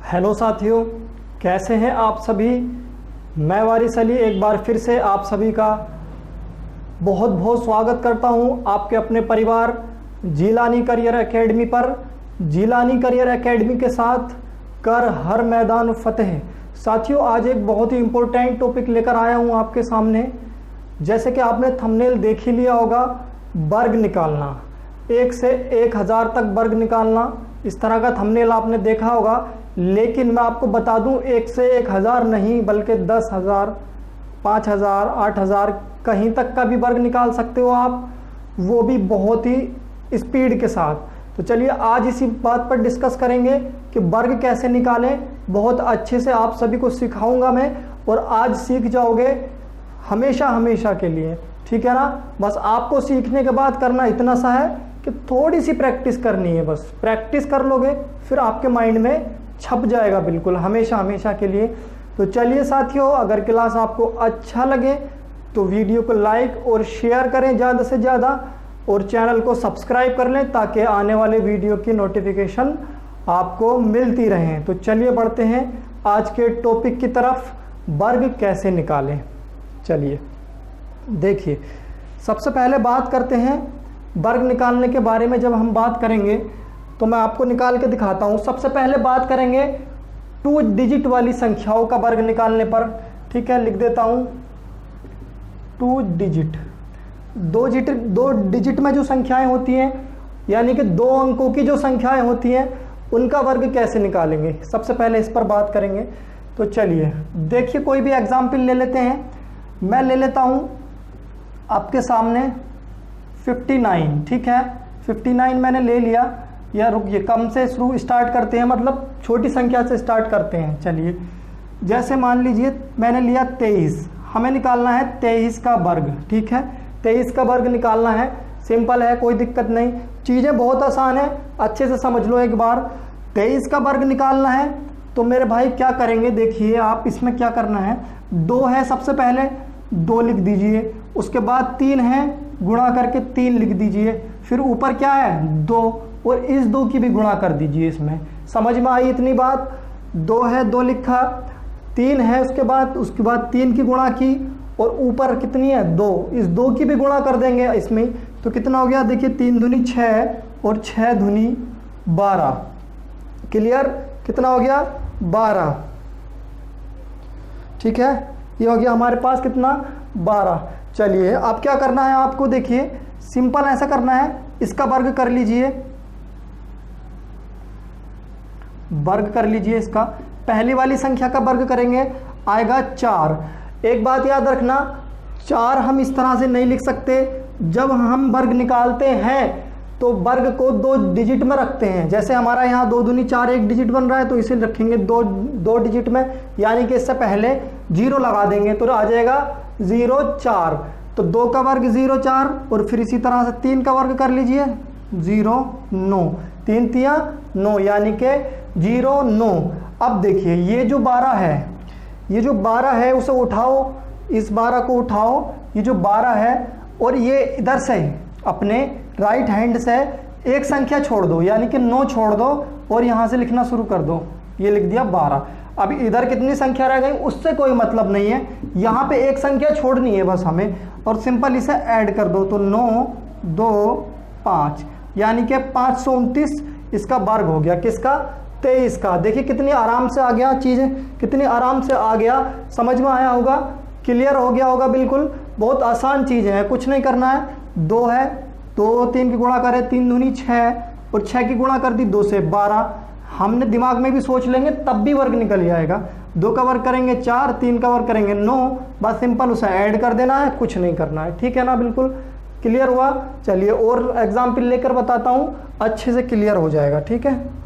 Hello साथियों, कैसे हैं आप सभी। मैं वारिस अली एक बार फिर से आप सभी का बहुत बहुत स्वागत करता हूं आपके अपने परिवार जिलानी करियर एकेडमी पर। जिलानी करियर एकेडमी के साथ कर हर मैदान फतेह। साथियों, आज एक बहुत ही इम्पोर्टेंट टॉपिक लेकर आया हूं आपके सामने। जैसे कि आपने थंबनेल देख ही लिया होगा, वर्ग निकालना, 1 से 1000 तक वर्ग निकालना, इस तरह का थंबनेल आपने देखा होगा। लेकिन मैं आपको बता दूं, 1 से 1000 नहीं बल्कि 10,000, 5,000, 8,000 कहीं तक का भी वर्ग निकाल सकते हो आप, वो भी बहुत ही स्पीड के साथ। तो चलिए आज इसी बात पर डिस्कस करेंगे कि वर्ग कैसे निकालें। बहुत अच्छे से आप सभी को सिखाऊंगा मैं, और आज सीख जाओगे हमेशा हमेशा के लिए, ठीक है ना। बस आपको सीखने के बाद करना इतना सा है कि थोड़ी सी प्रैक्टिस करनी है। बस प्रैक्टिस कर लोगे फिर आपके माइंड में छप जाएगा बिल्कुल हमेशा हमेशा के लिए। तो चलिए साथियों, अगर क्लास आपको अच्छा लगे तो वीडियो को लाइक और शेयर करें ज़्यादा से ज़्यादा, और चैनल को सब्सक्राइब कर लें ताकि आने वाले वीडियो की नोटिफिकेशन आपको मिलती रहें। तो चलिए बढ़ते हैं आज के टॉपिक की तरफ, वर्ग कैसे निकालें। चलिए देखिए, सबसे पहले बात करते हैं वर्ग निकालने के बारे में। जब हम बात करेंगे तो मैं आपको निकाल के दिखाता हूं। सबसे पहले बात करेंगे 2 डिजिट वाली संख्याओं का वर्ग निकालने पर, ठीक है। लिख देता हूं 2 डिजिट। 2 डिजिट में जो संख्याएं होती हैं, यानी कि 2 अंकों की जो संख्याएं होती हैं, उनका वर्ग कैसे निकालेंगे, सबसे पहले इस पर बात करेंगे। तो चलिए देखिए, कोई भी एग्जाम्पल ले लेते हैं। मैं ले लेता हूं आपके सामने 59, ठीक है। 59 मैंने ले लिया, या रुकिए, कम से शुरू स्टार्ट करते हैं, मतलब छोटी संख्या से स्टार्ट करते हैं। चलिए, जैसे मान लीजिए मैंने लिया 23, हमें निकालना है 23 का वर्ग, ठीक है। 23 का वर्ग निकालना है, सिंपल है, कोई दिक्कत नहीं, चीज़ें बहुत आसान है, अच्छे से समझ लो एक बार। 23 का वर्ग निकालना है तो मेरे भाई क्या करेंगे, देखिए आप, इसमें क्या करना है, 2 है, सबसे पहले 2 लिख दीजिए, उसके बाद 3 है, गुणा करके 3 लिख दीजिए, फिर ऊपर क्या है 2, और इस 2 की भी गुणा कर दीजिए। इसमें समझ में आई इतनी बात। 2 है, 2 लिखा, 3 है, उसके बाद 3 की गुणा की, और ऊपर कितनी है 2, इस 2 की भी गुणा कर देंगे इसमें। तो कितना हो गया, देखिए 3 दूनी 6 और 6 दूनी 12, क्लियर, कितना हो गया 12, ठीक है। ये हो गया हमारे पास कितना 12। चलिए अब क्या करना है आपको, देखिए सिंपल ऐसा करना है, इसका वर्ग कर लीजिए, वर्ग कर लीजिए इसका। पहली वाली संख्या का वर्ग करेंगे, आएगा 4। एक बात याद रखना, 4 हम इस तरह से नहीं लिख सकते। जब हम वर्ग निकालते हैं तो वर्ग को 2 डिजिट में रखते हैं। जैसे हमारा यहाँ 2 दूनी 4 एक डिजिट बन रहा है, तो इसे रखेंगे 2 डिजिट में, यानी कि इससे पहले 0 लगा देंगे तो आ जाएगा 0 4। तो 2 का वर्ग 0 4, और फिर इसी तरह से 3 का वर्ग कर लीजिए 0 9, 3 तिया 9, यानी कि 0 9। अब देखिए ये जो 12 है, ये जो 12 है उसे उठाओ, इस 12 को उठाओ, ये जो 12 है, और ये इधर से अपने राइट हैंड से एक संख्या छोड़ दो, यानी कि 9 छोड़ दो, और यहाँ से लिखना शुरू कर दो। ये लिख दिया 12। अब इधर कितनी संख्या रह गई उससे कोई मतलब नहीं है, यहाँ पे एक संख्या छोड़नी है बस हमें, और सिंपल इसे ऐड कर दो। तो 9 2 5, यानी कि 529 इसका वर्ग हो गया, किसका 23 का। देखिए कितनी आराम से आ गया, चीज़ें कितनी आराम से आ गया, समझ में आया होगा, क्लियर हो गया होगा बिल्कुल। बहुत आसान चीज़ है, कुछ नहीं करना है। 2 है, 2 3 की गुणा करे, 3 दूनी 6, और 6 की गुणा कर दी 2 से 12। हमने दिमाग में भी सोच लेंगे तब भी वर्ग निकल जाएगा। 2 का वर्ग करेंगे 4, 3 का वर्ग करेंगे 9, बस सिंपल उसे ऐड कर देना है, कुछ नहीं करना है, ठीक है ना, बिल्कुल क्लियर हुआ। चलिए और एग्जाम्पल लेकर बताता हूँ, अच्छे से क्लियर हो जाएगा, ठीक है।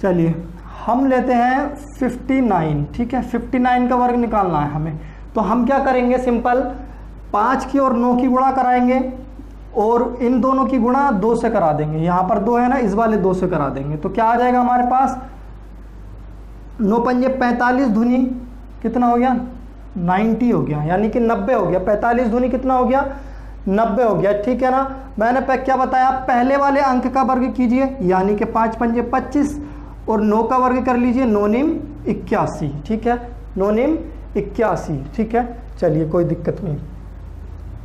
चलिए हम लेते हैं 59, ठीक है। 59 का वर्ग निकालना है हमें, तो हम क्या करेंगे, सिंपल 5 की और 9 की गुणा कराएंगे, और इन दोनों की गुणा 2 से करा देंगे। यहाँ पर 2 है ना, इस वाले 2 से करा देंगे, तो क्या आ जाएगा हमारे पास 9 पंजे 45 धुनी कितना हो गया 90 हो गया, यानी कि 90 हो गया। 45 धुनी कितना हो गया 90 हो गया, ठीक है ना। मैंने क्या बताया, पहले वाले अंक का वर्ग कीजिए, यानी कि 5 पंजे 25 और 9 का वर्ग कर लीजिए, 9 निम 81, ठीक है, 9 निम 81, ठीक है। चलिए कोई दिक्कत नहीं।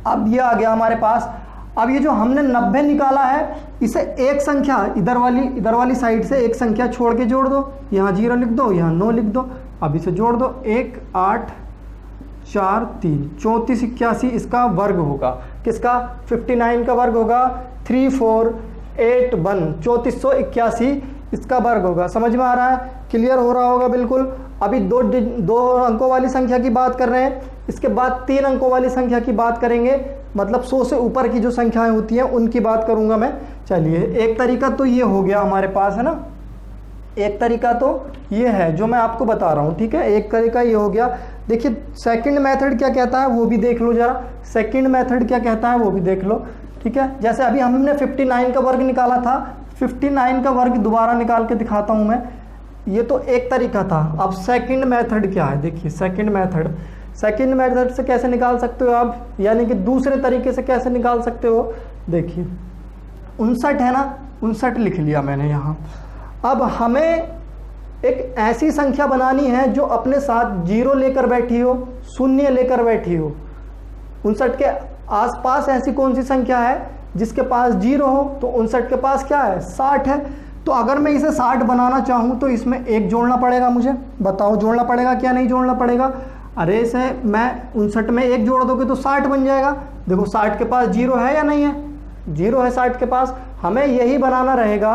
अब ये आ गया हमारे पास। अब ये जो हमने 90 निकाला है, इसे एक संख्या इधर वाली साइड से एक संख्या छोड़ के जोड़ दो, यहाँ 0 लिख दो, यहाँ 9 लिख दो। अब इसे जोड़ दो, 1 8 4 3 34 81 इसका वर्ग होगा। किसका? 59 का वर्ग होगा। 3 4 8 1 3481 इसका वर्ग होगा। समझ में आ रहा है? क्लियर हो रहा होगा बिल्कुल। अभी दो अंकों वाली संख्या की बात कर रहे हैं, इसके बाद 3 अंकों वाली संख्या की बात करेंगे, मतलब 100 से ऊपर की जो संख्याएं होती हैं उनकी बात करूंगा मैं। चलिए, एक तरीका तो ये हो गया हमारे पास, है ना, एक तरीका तो ये है जो मैं आपको बता रहा हूँ, ठीक है। एक तरीका ये हो गया। देखिए सेकंड मेथड क्या कहता है वो भी देख लो जरा, सेकंड मेथड क्या कहता है वो भी देख लो, ठीक है। जैसे अभी हमने 59 का वर्ग निकाला था, 59 का वर्ग दोबारा निकाल के दिखाता हूँ मैं। ये तो एक तरीका था। अब सेकंड मेथड क्या है, देखिए सेकंड मेथड से कैसे निकाल सकते हो आप, यानी कि दूसरे तरीके से कैसे निकाल सकते हो। देखिए 59 है ना, 59 लिख लिया मैंने यहाँ। अब हमें एक ऐसी संख्या बनानी है जो अपने साथ 0 लेकर बैठी हो, शून्य लेकर बैठी हो। 59 के आसपास ऐसी कौन सी संख्या है जिसके पास 0 हो? तो 59 के पास क्या है? 60 है। तो अगर मैं इसे 60 बनाना चाहूँ तो इसमें 1 जोड़ना पड़ेगा मुझे। बताओ जोड़ना पड़ेगा क्या नहीं जोड़ना पड़ेगा? अरे इसे मैं 59 में 1 जोड़ दोगे तो 60 बन जाएगा। देखो 60 के पास 0 है या नहीं है? 0 है 60 के पास। हमें यही बनाना रहेगा,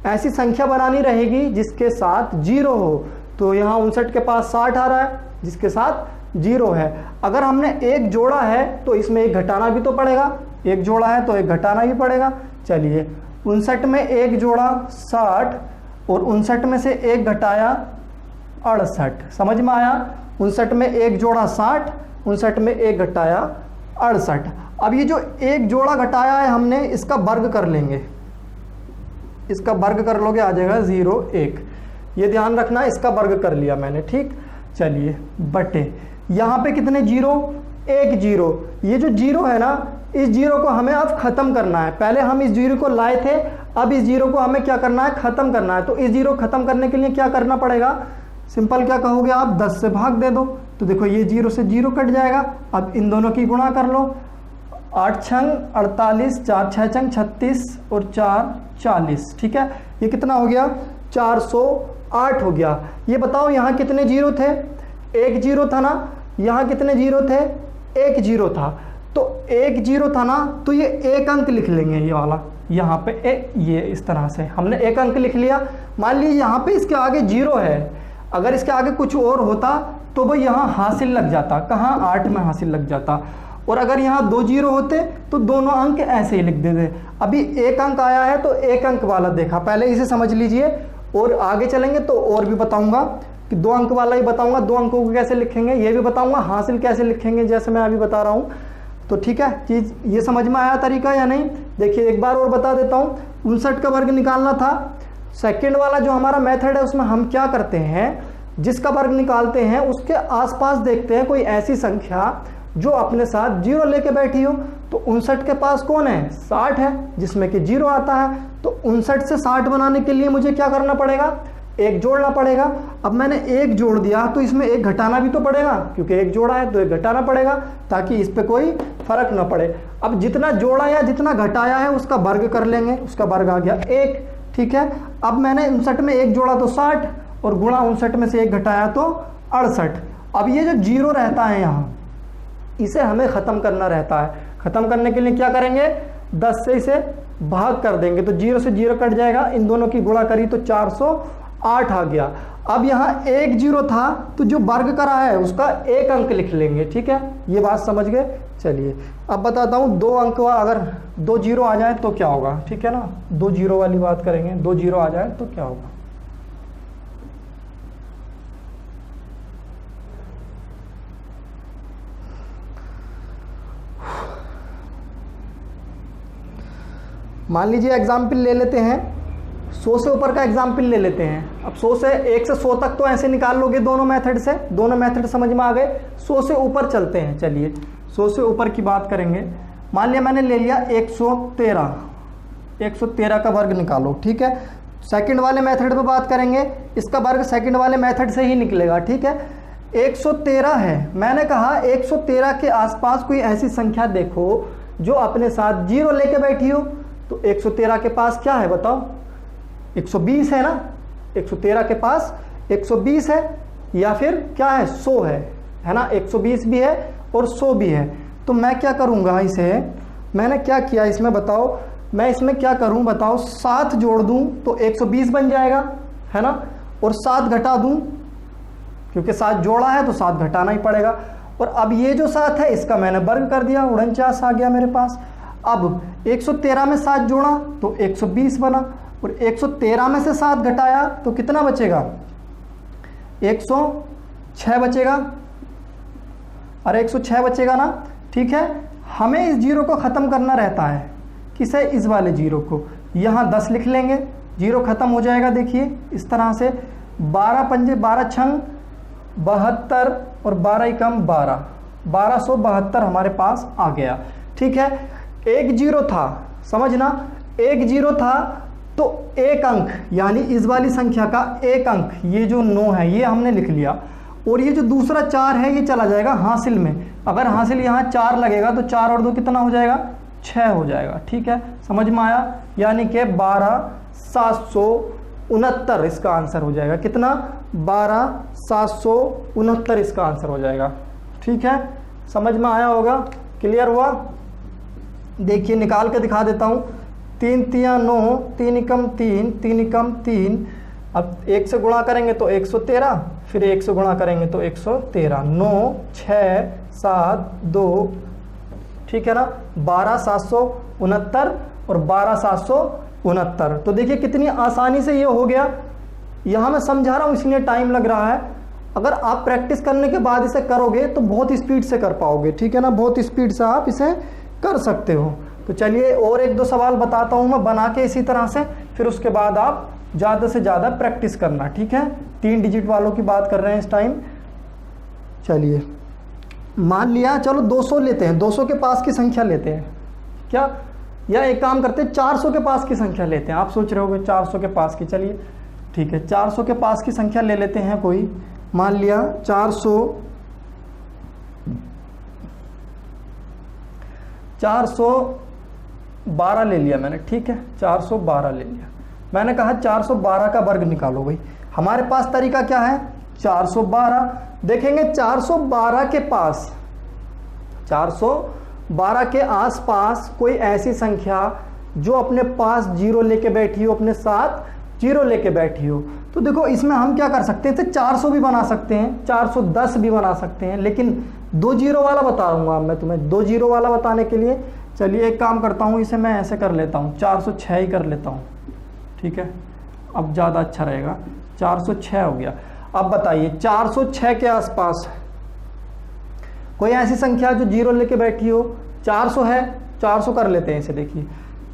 ऐसी संख्या बनानी रहेगी जिसके साथ 0 हो। तो यहाँ 59 के पास 60 आ रहा है जिसके साथ 0 है। अगर हमने 1 जोड़ा है तो इसमें 1 घटाना भी तो पड़ेगा, 1 जोड़ा है तो 1 घटाना ही पड़ेगा। चलिए 59 में 1 जोड़ा 60 और 59 में से 1 घटाया 68। समझ में आया? 59 में 1 जोड़ा 60, 59 में 1 घटाया 68। अब ये जो 1 जोड़ा घटाया है हमने, इसका वर्ग कर लेंगे, इसका वर्ग कर लोगे आ जाएगा 0 1। ये ध्यान रखना, इसका वर्ग कर लिया मैंने, ठीक। चलिए बटे यहाँ पे कितने 0? 1 0। ये जो 0 है ना, इस 0 को हमें अब खत्म करना है। पहले हम इस 0 को लाए थे, अब इस 0 को हमें क्या करना है? खत्म करना है। तो इस 0 खत्म करने के लिए क्या करना पड़ेगा? सिंपल क्या कहोगे आप? 10 से भाग दे दो। तो देखो ये 0 से 0 कट जाएगा। अब इन दोनों की गुणा कर लो, 8 छंग 48, 4 6 छंग 36 और 4 40, ठीक है। ये कितना हो गया? 408 हो गया। ये बताओ यहाँ कितने 0 थे? 1 0 था ना। यहाँ कितने 0 थे? 1 0 था। तो 1 0 था ना, तो ये 1 अंक लिख लेंगे, ये वाला यहाँ पे ये इस तरह से हमने 1 अंक लिख लिया। मान लीजिए यहाँ पे इसके आगे 0 है, अगर इसके आगे कुछ और होता तो वो यहाँ हासिल लग जाता। कहाँ? 8 में हासिल लग जाता। और अगर यहाँ 2 0 होते तो दोनों अंक ऐसे ही लिख देते। अभी 1 अंक आया है तो 1 अंक वाला देखा, पहले इसे समझ लीजिए और आगे चलेंगे तो और भी बताऊंगा कि 2 अंक वाला ही बताऊंगा। 2 अंकों को कैसे लिखेंगे ये भी बताऊंगा, हासिल कैसे लिखेंगे जैसे मैं अभी बता रहा हूँ। तो ठीक है, चीज़ ये समझ में आया तरीका या नहीं? देखिए एक बार और बता देता हूँ। 59 का वर्ग निकालना था। सेकंड वाला जो हमारा मेथड है उसमें हम क्या करते हैं, जिसका वर्ग निकालते हैं उसके आसपास देखते हैं कोई ऐसी संख्या जो अपने साथ 0 लेके बैठी हो। तो 59 के पास कौन है? 60 है, जिसमें कि 0 आता है। तो 59 से 60 बनाने के लिए मुझे क्या करना पड़ेगा? 1 जोड़ना पड़ेगा। अब मैंने 1 जोड़ दिया तो इसमें 1 घटाना भी तो पड़ेगा, क्योंकि 1 जोड़ा है तो 1 घटाना पड़ेगा ताकि इस पे कोई फर्क ना पड़े। अब जितना जोड़ा या जितना घटाया है उसका वर्ग कर लेंगे, उसका वर्ग आ गया 1, ठीक है। अब मैंने 59 में 1 जोड़ा तो 60 और गुणा 59 में से 1 घटाया तो 68। अब ये जो 0 रहता है यहाँ, इसे हमें ख़त्म करना रहता है। ख़त्म करने के लिए क्या करेंगे? 10 से इसे भाग कर देंगे तो 0 से 0 कट जाएगा। इन दोनों की गुणा करी तो 408 आ गया। अब यहाँ 1 0 था तो जो वर्ग करा है उसका 1 अंक लिख लेंगे, ठीक है। ये बात समझ गए? चलिए अब बताता हूँ 2 अंक अगर 2 0 आ जाए तो क्या होगा, ठीक है ना। 2 0 वाली बात करेंगे, 2 0 आ जाए तो क्या होगा। मान लीजिए एग्जाम्पल ले लेते हैं, 100 से ऊपर का एग्जाम्पल ले लेते हैं। अब 100 से 1 से 100 तक तो ऐसे निकाल लोगे दोनों मेथड से, दोनों मेथड समझ में आ गए। 100 से ऊपर चलते हैं। चलिए 100 से ऊपर की बात करेंगे। मान लिया मैंने ले लिया 113, 113 का वर्ग निकालो, ठीक है। सेकंड वाले मेथड पे बात करेंगे, इसका वर्ग सेकंड वाले मेथड से ही निकलेगा, ठीक है। 113 है, मैंने कहा 113 के आसपास कोई ऐसी संख्या देखो जो अपने साथ 0 लेके बैठी हो। तो 113 के पास क्या है बताओ, 120 है ना, 113 के पास 120 है, या फिर क्या है 100 है ना, 120 भी है और 100 भी है। तो मैं क्या करूँगा, इसे मैंने क्या किया इसमें बताओ, मैं इसमें क्या करूं बताओ, 7 जोड़ दूं तो 120 बन जाएगा, है ना, और 7 घटा दूं, क्योंकि 7 जोड़ा है तो 7 घटाना ही पड़ेगा। और अब ये जो 7 है इसका मैंने वर्ग कर दिया, 49 आ गया मेरे पास। अब 113 में 7 जोड़ा तो 120 बना, और 113 में से 7 घटाया तो कितना बचेगा, 106 बचेगा। अरे 106 बचेगा ना, ठीक है। हमें इस जीरो को ख़त्म करना रहता है, किसे, इस वाले जीरो को। यहाँ 10 लिख लेंगे, जीरो ख़त्म हो जाएगा, देखिए इस तरह से। 12 पंजे 12 छंग 72 और 12 एकम 12, 1272 हमारे पास आ गया, ठीक है। एक जीरो था, समझना, एक जीरो था तो एक अंक, यानी इस वाली संख्या का एक अंक, ये जो 9 है ये हमने लिख लिया, और ये जो दूसरा 4 है ये चला जाएगा हासिल में। अगर हासिल यहाँ 4 लगेगा तो 4 और 2 कितना हो जाएगा, 6 हो जाएगा, ठीक है। समझ में आया, यानी कि 12769 इसका आंसर हो जाएगा। कितना, 12769 इसका आंसर हो जाएगा, ठीक है। समझ में आया होगा, क्लियर हुआ। देखिए निकाल के दिखा देता हूँ, 3 तिया 9, 3 एकम 3, 3 एकम 3। अब 1 से गुणा करेंगे तो 113, फिर 1 से गुणा करेंगे तो 113, 9 6 7 2, ठीक है ना, 12769 और 12769। तो देखिए कितनी आसानी से ये हो गया। यहाँ मैं समझा रहा हूँ इसलिए टाइम लग रहा है, अगर आप प्रैक्टिस करने के बाद इसे करोगे तो बहुत स्पीड से कर पाओगे, ठीक है ना, बहुत स्पीड से आप इसे कर सकते हो। तो चलिए और 1-2 सवाल बताता हूँ मैं बना के इसी तरह से, फिर उसके बाद आप ज़्यादा से ज़्यादा प्रैक्टिस करना, ठीक है। 3 डिजिट वालों की बात कर रहे हैं इस टाइम। चलिए मान लिया, चलो 200 लेते हैं, 200 के पास की संख्या लेते हैं क्या, या एक काम करते हैं 400 के पास की संख्या लेते हैं। आप सोच रहे होगे 400 के पास की, चलिए ठीक है 400 के पास की संख्या ले लेते हैं कोई। मान लिया 412 ले लिया मैंने, ठीक है, 412 ले लिया। मैंने कहा 412 का वर्ग निकालो भाई। हमारे पास तरीका क्या है, 412 देखेंगे, 412 के पास, 412 के आसपास कोई ऐसी संख्या जो अपने पास 0 लेके बैठी हो, अपने साथ 0 लेके बैठी हो। तो देखो इसमें हम क्या कर सकते हैं, 400 भी बना सकते हैं, 410 भी बना सकते हैं, लेकिन 2 जीरो वाला बताऊंगा मैं तुम्हें, 2 जीरो वाला बताने के लिए। चलिए एक काम करता हूँ, इसे मैं ऐसे कर लेता हूँ, 406 ही कर लेता हूँ, ठीक है, अब ज़्यादा अच्छा रहेगा। 406 हो गया। अब बताइए 406 के आसपास कोई ऐसी संख्या जो 0 लेके बैठी हो। 400 है, 400 कर लेते हैं इसे। देखिए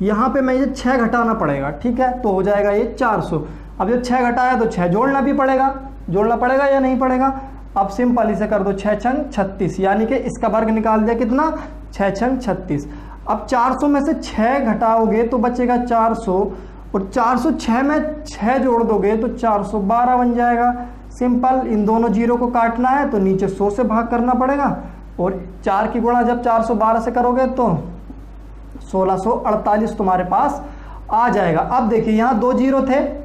यहाँ पे मैं ये 6 घटाना पड़ेगा, ठीक है, तो हो जाएगा ये 400। अब जब 6 घटाया तो 6 जोड़ना भी पड़ेगा, जोड़ना पड़ेगा या नहीं पड़ेगा। अब सिंपल इसे कर दो, 6 छंग 36, यानी कि इसका वर्ग निकाल दिया, कितना, 6 छंग 36। अब 400 में से 6 घटाओगे तो बचेगा 400, और 406 में 6 जोड़ दोगे तो 412 बन जाएगा। सिंपल, इन दोनों जीरो को काटना है तो नीचे 100 से भाग करना पड़ेगा, और 4 की गुणा जब 412 से करोगे तो 1648 तुम्हारे पास आ जाएगा। अब देखिए यहाँ 2 जीरो थे,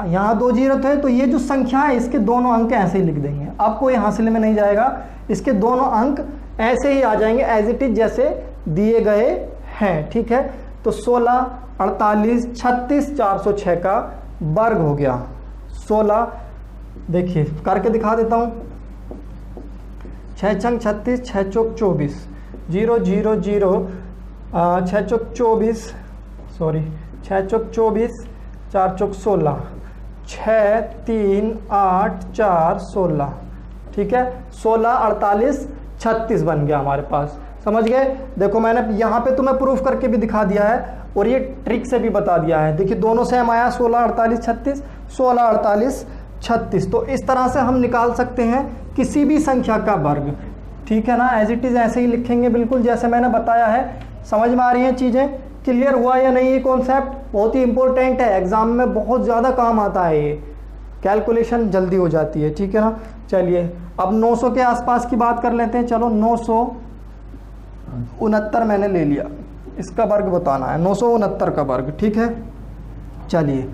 यहाँ 2 जीरो थे, तो ये जो संख्या है इसके दोनों अंक ऐसे ही लिख देंगे। अब कोई हासिल में नहीं जाएगा, इसके दोनों अंक ऐसे ही आ जाएंगे एज इट इज जैसे दिए गए हैं, ठीक है। तो 16 48 36 406 का वर्ग हो गया 16। देखिए करके दिखा देता हूँ, 6 छंग 36, 6 चौक 24, 0 0 0, 6 चौक 24, सॉरी 6 चौक 24, 4 चौक 16, 6 3 8 4 16, ठीक है। 16 48 36 बन गया हमारे पास, समझ गए। देखो मैंने यहाँ पे तुम्हें प्रूफ करके भी दिखा दिया है और ये ट्रिक से भी बता दिया है। देखिए दोनों सेम आया, 16 48 36, 16 48 36। तो इस तरह से हम निकाल सकते हैं किसी भी संख्या का वर्ग, ठीक है ना। एज इट इज़ ऐसे ही लिखेंगे बिल्कुल जैसे मैंने बताया है। समझ में आ रही हैं चीज़ें? क्लियर हुआ या नहीं? ये कॉन्सेप्ट बहुत ही इंपॉर्टेंट है, एग्जाम में बहुत ज़्यादा काम आता है, ये कैलकुलेशन जल्दी हो जाती है, ठीक है ना। चलिए अब 900 के आसपास की बात कर लेते हैं। चलो 969 मैंने ले लिया, इसका वर्ग बताना है, 969 का वर्ग, ठीक है। चलिए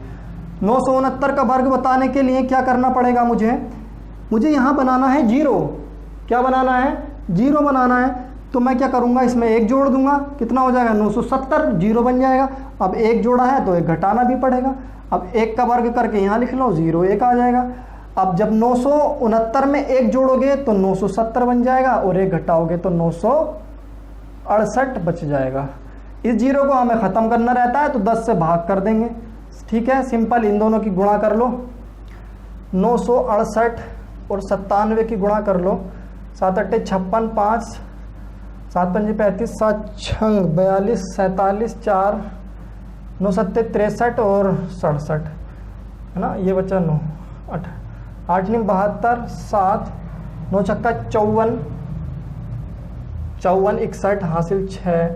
969 का वर्ग बताने के लिए क्या करना पड़ेगा मुझे यहाँ बनाना है जीरो। क्या बनाना है? जीरो बनाना है। तो मैं क्या करूँगा, इसमें एक जोड़ दूंगा, कितना हो जाएगा 970, जीरो बन जाएगा। अब एक जोड़ा है तो एक घटाना भी पड़ेगा। अब एक का वर्ग करके यहाँ लिख लो, जीरो एक आ जाएगा। अब जब 969 में एक जोड़ोगे तो 970 बन जाएगा और एक घटाओगे तो 968 बच जाएगा। इस जीरो को हमें ख़त्म करना रहता है तो 10 से भाग कर देंगे, ठीक है। सिंपल, इन दोनों की गुणा कर लो, 968 और 97 की गुणा कर लो, 7 8 56, 5 7 5 35, 7 6 42, 47, 4 9 7 63 और 67, है ना। ये बचा 9 8 8 9 72, 7 9 छक्का 54 54 61 हासिल 6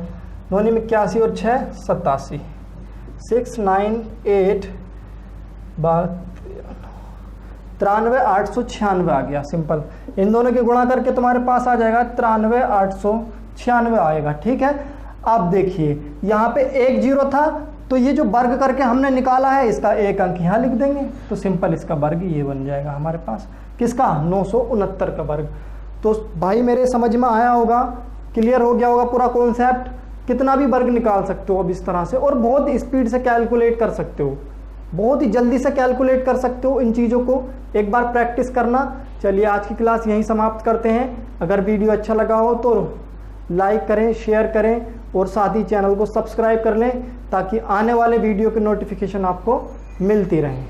9 9 81 और 6 87, 6 9 8 93 896 आ गया। सिंपल, इन दोनों की गुणा करके तुम्हारे पास आ जाएगा 93 896 आएगा, ठीक है। अब देखिए यहाँ पे एक जीरो था तो ये जो वर्ग करके हमने निकाला है इसका एक अंक यहाँ लिख देंगे, तो सिंपल इसका वर्ग ये बन जाएगा हमारे पास, किसका? 969 का वर्ग। तो भाई मेरे समझ में आया होगा, क्लियर हो गया होगा पूरा कॉन्सेप्ट। कितना भी वर्ग निकाल सकते हो अब इस तरह से, और बहुत स्पीड से कैलकुलेट कर सकते हो, बहुत ही जल्दी से कैलकुलेट कर सकते हो इन चीज़ों को। एक बार प्रैक्टिस करना। चलिए आज की क्लास यहीं समाप्त करते हैं। अगर वीडियो अच्छा लगा हो तो लाइक करें, शेयर करें और साथ ही चैनल को सब्सक्राइब कर लें ताकि आने वाले वीडियो की नोटिफिकेशन आपको मिलती रहे।